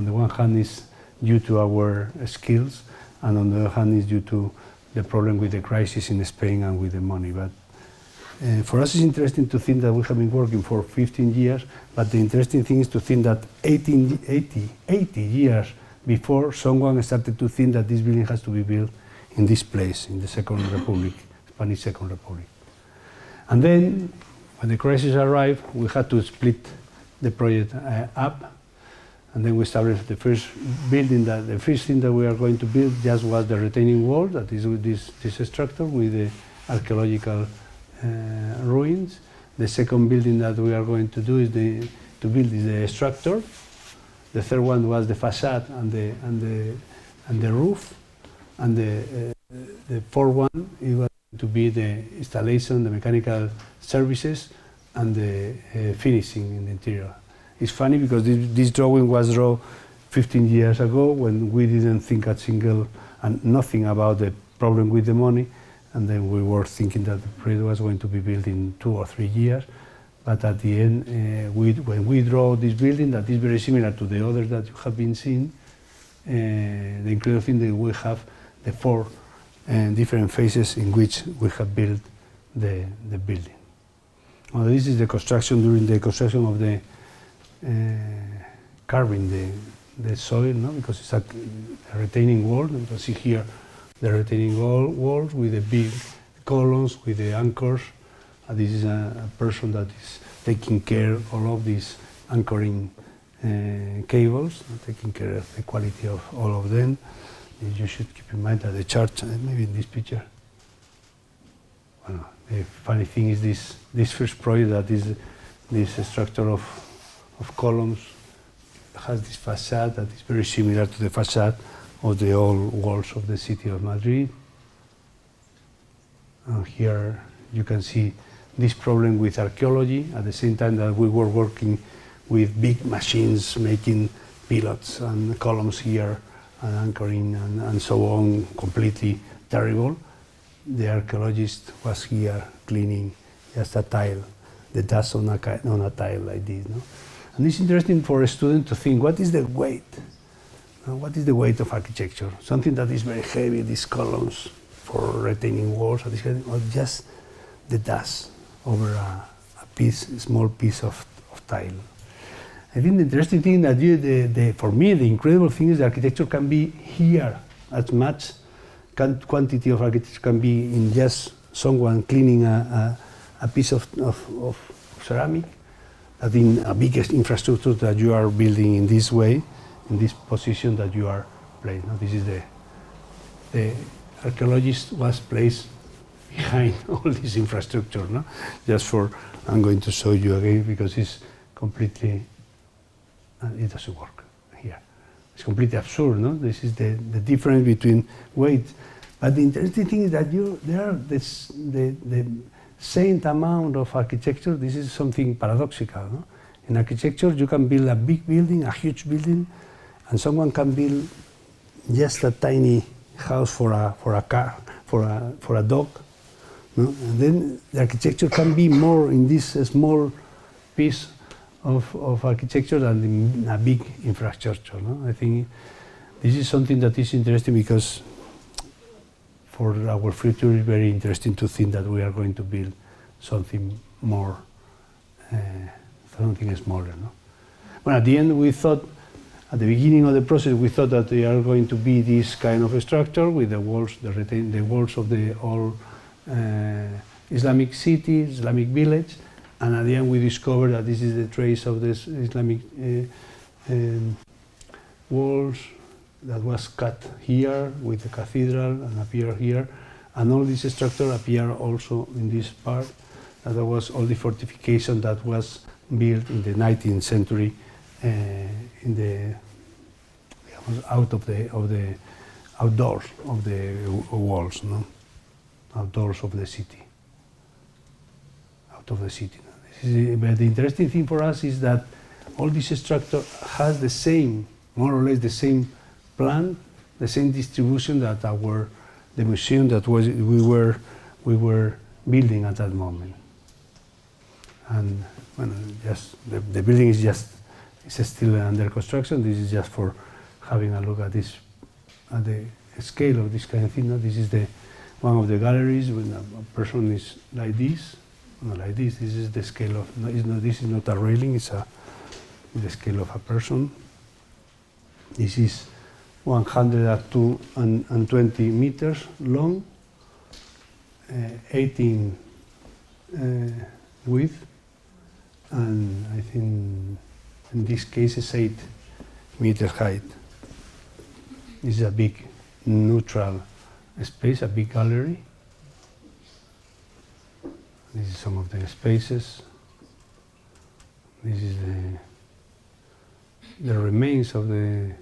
the one hand is due to our skills, and on the other hand is due to the problem with the crisis in Spain and with the money. But for us it's interesting to think that we have been working for 15 years, but the interesting thing is to think that 80 years before, someone started to think that this building has to be built in this place, in the Second Republic, Spanish Second Republic. And then, when the crisis arrived, we had to split the project up, and then we established the first building. The first thing that we are going to build just was the retaining wall, that is with this structure with the archaeological ruins. The second building that we are going to do is to build the structure. The third one was the facade and the roof. And the fourth one, it was to be the installation, the mechanical services, and the finishing in the interior. It's funny because this drawing was drawn 15 years ago when we didn't think nothing about the problem with the money, and then we were thinking that the project was going to be built in 2 or 3 years. But at the end, when we draw this building, that is very similar to the others that you have been seeing, the incredible thing that we have the 4 different phases in which we have built the building. Well, this is the construction during the construction of the carving the soil, because it's a retaining wall. You can see here the retaining walls with the big columns, with the anchors. This is a person that is taking care of all of these anchoring cables, taking care of the quality of all of them. You should keep in mind that the church, maybe in this picture, well, the funny thing is this first project, that is this structure of columns has this facade that is very similar to the facade of the old walls of the city of Madrid. And here you can see this problem with archaeology at the same time that we were working with big machines making pilots and columns here and anchoring and so on, completely terrible. The archaeologist was here cleaning just a tile, the dust on a tile like this. No? And it's interesting for a student to think, what is the weight? What is the weight of architecture? Something that is very heavy, these columns for retaining walls, or just the dust over a small piece of tile. I think the interesting thing that for me, the incredible thing is the architecture can be here as much quantity of architecture can be in just someone cleaning a piece of ceramic, that in a big infrastructure that you are building in this way, in this position that you are placed. No? This is the archaeologist was placed behind all this infrastructure. No? Just for, I'm going to show you again because it's completely, it doesn't work here. It's completely absurd. No? This is the difference between weight. But the interesting thing is that there are the same amount of architecture. This is something paradoxical. No? In architecture, you can build a big building, a huge building, and someone can build just a tiny house for a car, for a dog. No? And then the architecture can be more in this small piece of architecture than in a big infrastructure. No? I think this is something that is interesting because for our future it's very interesting to think that we are going to build something more, something smaller. No? Well, at the end we thought, at the beginning of the process, we thought that they are going to be this kind of a structure with the walls, the walls of the old Islamic city, Islamic village, and at the end we discovered that this is the trace of this Islamic walls that was cut here with the cathedral and appear here, and all this structure appear also in this part. And there was all the fortification that was built in the 19th century in the out of the outdoors of the walls, no, outdoors of the city, out of the city. But the interesting thing for us is that all this structure has the same, more or less the same plan, the same distribution that the museum that we were building at that moment. And well, just the building is still under construction. This is just for having a look at this, at the scale of this kind of thing. This is one of the galleries when a person is like this, not like this. This is the scale of. This is not a railing. It's the scale of a person. This is 120 meters long, 18 width, and I think in this case it's 8 meters height. This is a big neutral space, a big gallery. This is some of the spaces. This is the remains of the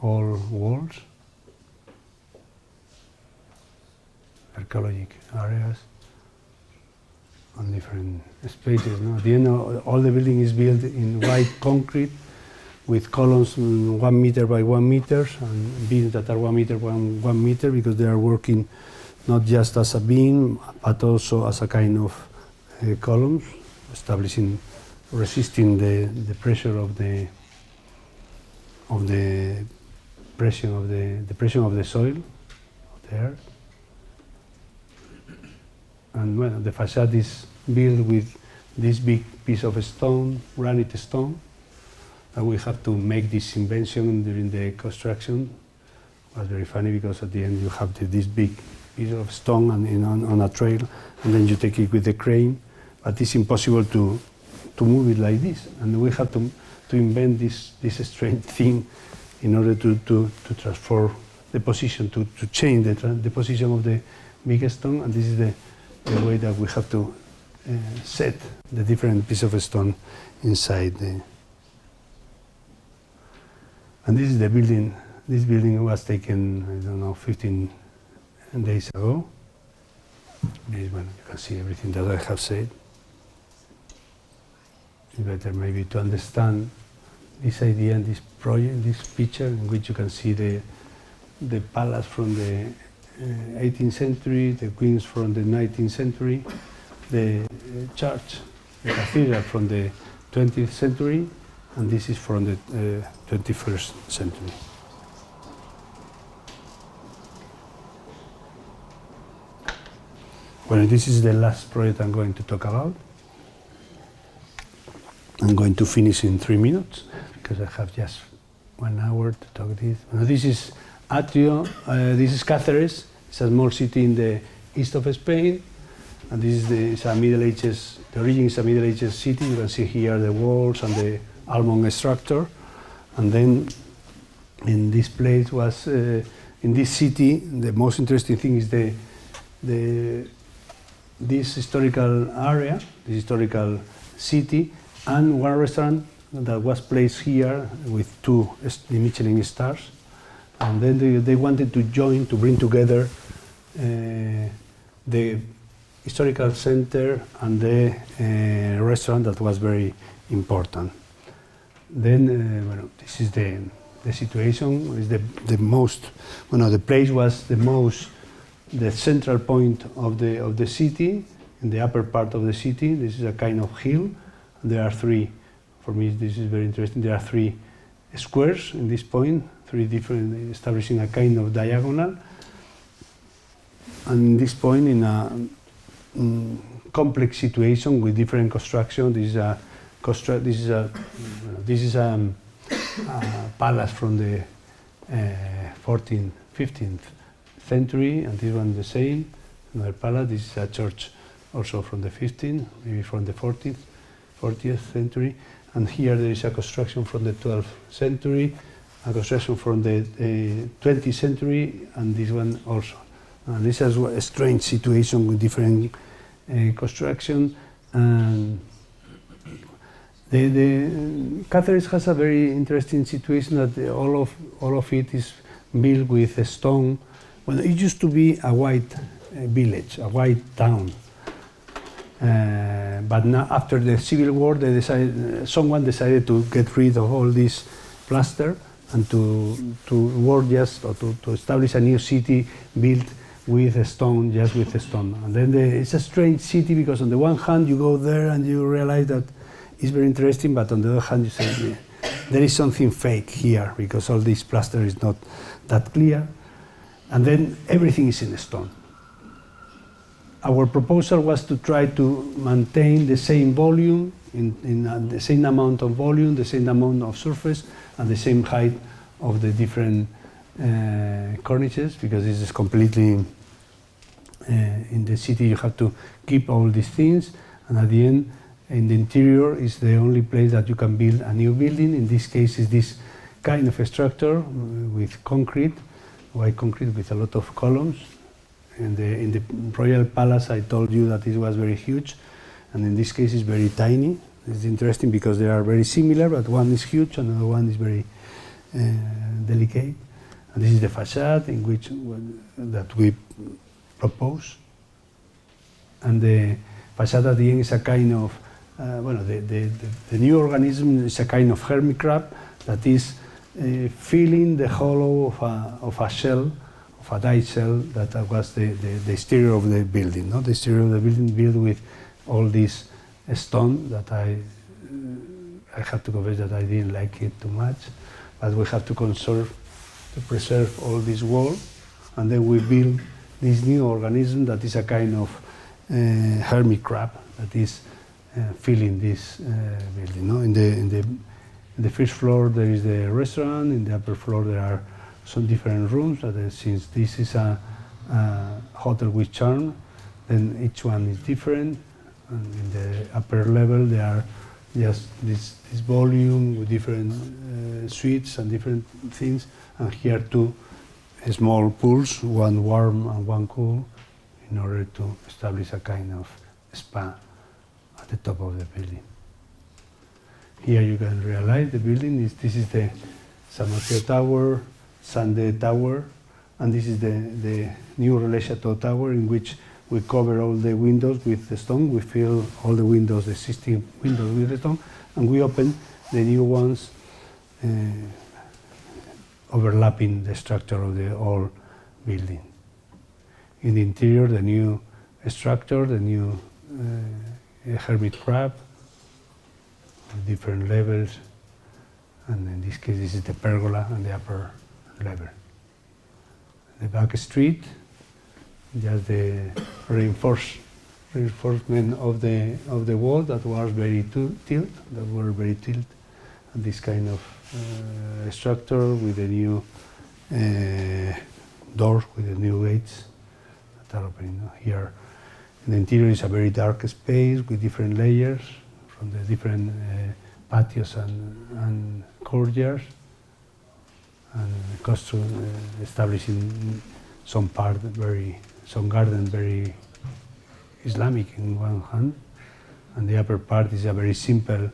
old walls, archaeological areas, and different spaces. No? At the end, all the building is built in white concrete with columns 1 meter by 1 meter and beams that are 1 meter by 1 meter because they are working not just as a beam but also as a kind of columns, resisting the pressure of the pressure of the soil, of the earth. And well, the facade is built with this big piece of stone, granite stone. And we have to make this invention during the construction. It was very funny because at the end you have this big piece of stone on a trail, and then you take it with the crane. But it's impossible to move it like this, and we have to invent this strange thing in order to transform the position, to change the position of the big stone, and this is the way that we have to set the different piece of stone inside And this is the building. This building was taken, I don't know, 15 days ago. This one, you can see everything that I have said. It's better maybe to understand this idea and this project, this picture, in which you can see the palace from the 18th century, the queens from the 19th century, the church, the cathedral from the 20th century, and this is from the 21st century. Well, this is the last project I'm going to talk about. I'm going to finish in 3 minutes because I have just 1 hour to talk this. Now, this is Atrio, this is Cáceres. It's a small city in the east of Spain, and this is it's a Middle Ages. The origin is a Middle Ages city. You can see here the walls and the almond structure, and then in this place was in this city. The most interesting thing is this historical area, this historical city, and one restaurant that was placed here with 2 Michelin stars. And then they wanted to bring together the historical center and the restaurant that was very important. Then, well, this is the situation. Is the most, the place was the central point of the city, in the upper part of the city. This is a kind of hill. There are 3, for me this is very interesting, there are 3 squares in this point, 3 different, establishing a kind of diagonal. And in this point, in a complex situation with different construction, this is a palace from the 14th, 15th century, and this one the same, another palace. This is a church also from the 15th, maybe from the 40th century. And here there is a construction from the 12th century, a construction from the 20th century, and this one also. And this is a strange situation with different construction. And the Cáceres has a very interesting situation that all of it is built with a stone. Well, it used to be a white village, a white town. But now, after the Civil War, someone decided to get rid of all this plaster and to work just, or to establish a new city built with a stone, just with a stone. And then it's a strange city because on the one hand you go there and you realize that it's very interesting, but on the other hand you say there is something fake here because all this plaster is not that clear. And then everything is in stone. Our proposal was to try to maintain the same volume, in the same amount of volume, the same amount of surface, and the same height of the different cornices, because this is completely in the city. You have to keep all these things, and at the end, in the interior is the only place that you can build a new building. In this case, is this kind of a structure with concrete, white concrete with a lot of columns. In the Royal Palace, I told you that it was very huge, and in this case it's very tiny. It's interesting because they are very similar, but one is huge and another one is very delicate. And this is the facade in which that we propose. And the facade at the end is a kind of, the new organism is a kind of hermit crab that is filling the hollow of a shell, of a dice shell that was the exterior of the building. No? The exterior of the building built with all this stone that I have to confess that I didn't like it too much, but we have to preserve all this wall, and then we build this new organism that is a kind of hermit crab that is filling this building. No? In the first floor there is the restaurant, in the upper floor there are some different rooms, since this is a hotel with charm, then each one is different. And in the upper level there are just this volume with different suites and different things, and here 2 small pools, one warm and one cool, in order to establish a kind of spa at the top of the building. Here you can realize the building this is the San Mateo Tower, Sande Tower, and this is the new Relation Tower, in which we cover all the windows with the stone. We fill all the windows, the existing windows with the stone, and we open the new ones, overlapping the structure of the old building. In the interior, the new structure, the new hermit crab, different levels, and in this case, this is the pergola and the upper level. The back street, just the reinforcement of the wall that was very tilt, and this kind of structure with the new doors, with the new gates that are opening here. In the interior is a very dark space with different layers from the different patios and courtyards, and establishing some garden very Islamic in one hand, and the upper part is a very simple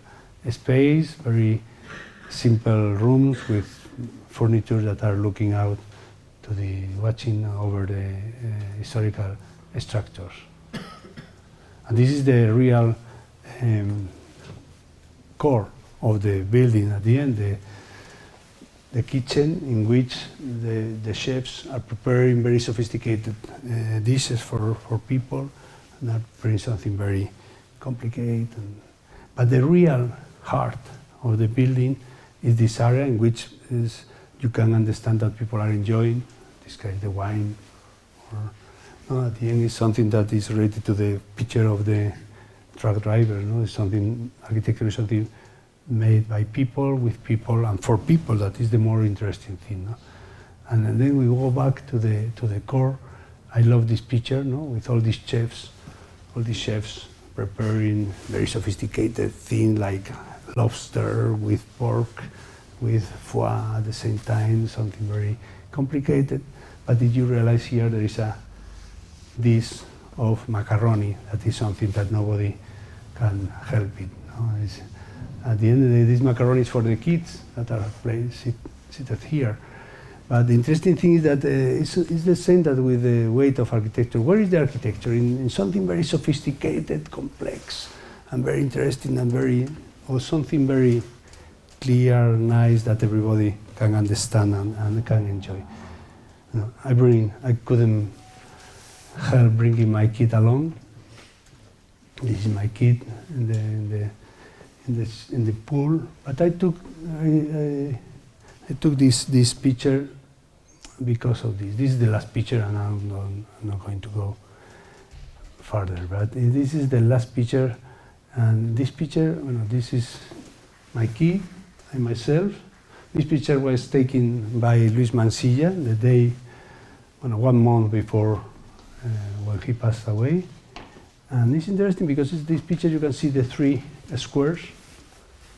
space, very simple rooms with furniture that are looking out to watching over the historical structures. And this is the real core of the building at the end, the kitchen, in which the chefs are preparing very sophisticated dishes for people, not preparing something very complicated. But the real heart of the building is this area in which you can understand that people are enjoying this kind of the wine. At the end, is something that is related to the picture of the truck driver. It's something, architecture is something made by people, with people, and for people. That is the more interesting thing. And then we go back to the core. I love this picture, with all these chefs preparing very sophisticated things like lobster with pork, with foie at the same time, something very complicated. But did you realize here there is a dish of macaroni? That is something that nobody can help it. At the end of the day, this macaroni is for the kids that are seated here. But the interesting thing is that it's the same that with the weight of architecture. Where is the architecture? In something very sophisticated, complex, and very interesting, or something very clear, nice, that everybody can understand and can enjoy. I couldn't help bringing my kid along. This is my kid in the pool. But I took this picture because of this. This is the last picture, and I'm not going to go further. But this is the last picture, and this picture, this is my kid and myself. This picture was taken by Luis Mansilla the day, 1 month before when he passed away. And it's interesting because in this picture you can see the 3 squares,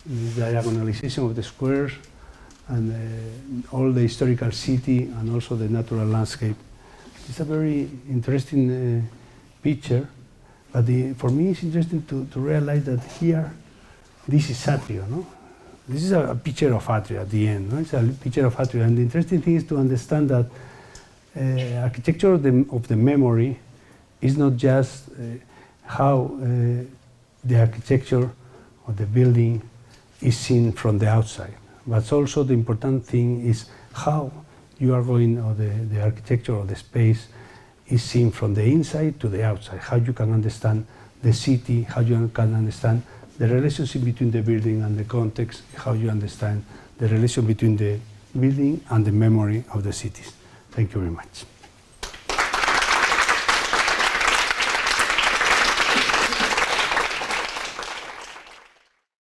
the diagonalization of the squares, and all the historical city, and also the natural landscape. It's a very interesting picture, but for me it's interesting to realize that here, this is Atrio, no? This is a picture of Atrio at the end, no? It's a picture of Atrio, and the interesting thing is to understand that architecture of the memory is not just how the architecture of the building is seen from the outside, but also the important thing is how you are going, or the architecture of the space is seen from the inside to the outside, how you can understand the city, how you can understand the relationship between the building and the context, how you understand the relation between the building and the memory of the cities. Thank you very much.